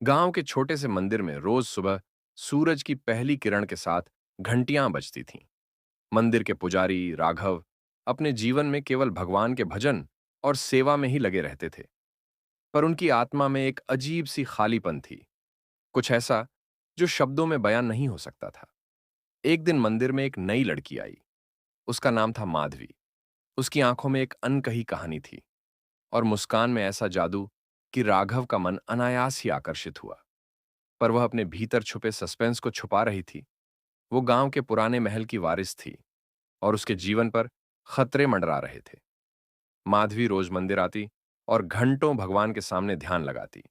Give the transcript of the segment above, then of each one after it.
गांव के छोटे से मंदिर में रोज सुबह सूरज की पहली किरण के साथ घंटियां बजती थीं। मंदिर के पुजारी राघव अपने जीवन में केवल भगवान के भजन और सेवा में ही लगे रहते थे, पर उनकी आत्मा में एक अजीब सी खालीपन थी, कुछ ऐसा जो शब्दों में बयान नहीं हो सकता था। एक दिन मंदिर में एक नई लड़की आई। उसका नाम था माधवी। उसकी आंखों में एक अनकही कहानी थी और मुस्कान में ऐसा जादू कि राघव का मन अनायास ही आकर्षित हुआ। पर वह अपने भीतर छुपे सस्पेंस को छुपा रही थी। वो गांव के पुराने महल की वारिस थी और उसके जीवन पर खतरे मंडरा रहे थे। माधवी रोज मंदिर आती और घंटों भगवान के सामने ध्यान लगाती।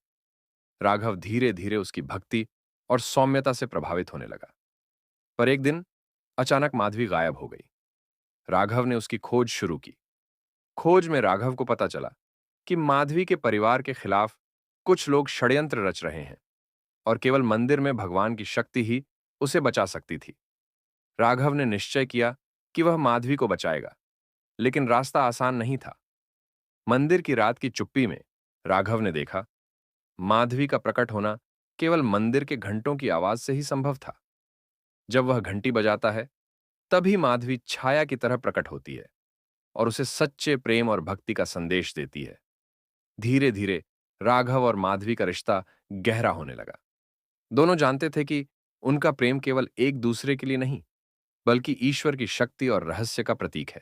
राघव धीरे धीरे उसकी भक्ति और सौम्यता से प्रभावित होने लगा। पर एक दिन अचानक माधवी गायब हो गई। राघव ने उसकी खोज शुरू की। खोज में राघव को पता चला कि माधवी के परिवार के खिलाफ कुछ लोग षड्यंत्र रच रहे हैं और केवल मंदिर में भगवान की शक्ति ही उसे बचा सकती थी। राघव ने निश्चय किया कि वह माधवी को बचाएगा, लेकिन रास्ता आसान नहीं था। मंदिर की रात की चुप्पी में राघव ने देखा, माधवी का प्रकट होना केवल मंदिर के घंटों की आवाज से ही संभव था। जब वह घंटी बजाता है, तभी माधवी छाया की तरह प्रकट होती है और उसे सच्चे प्रेम और भक्ति का संदेश देती है। धीरे धीरे राघव और माधवी का रिश्ता गहरा होने लगा। दोनों जानते थे कि उनका प्रेम केवल एक दूसरे के लिए नहीं, बल्कि ईश्वर की शक्ति और रहस्य का प्रतीक है।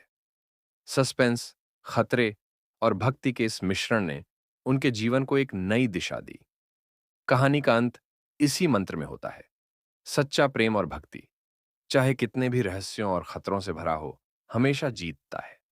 सस्पेंस, खतरे और भक्ति के इस मिश्रण ने उनके जीवन को एक नई दिशा दी। कहानी का अंत इसी मंत्र में होता है, सच्चा प्रेम और भक्ति, चाहे कितने भी रहस्यों और खतरों से भरा हो, हमेशा जीतता है।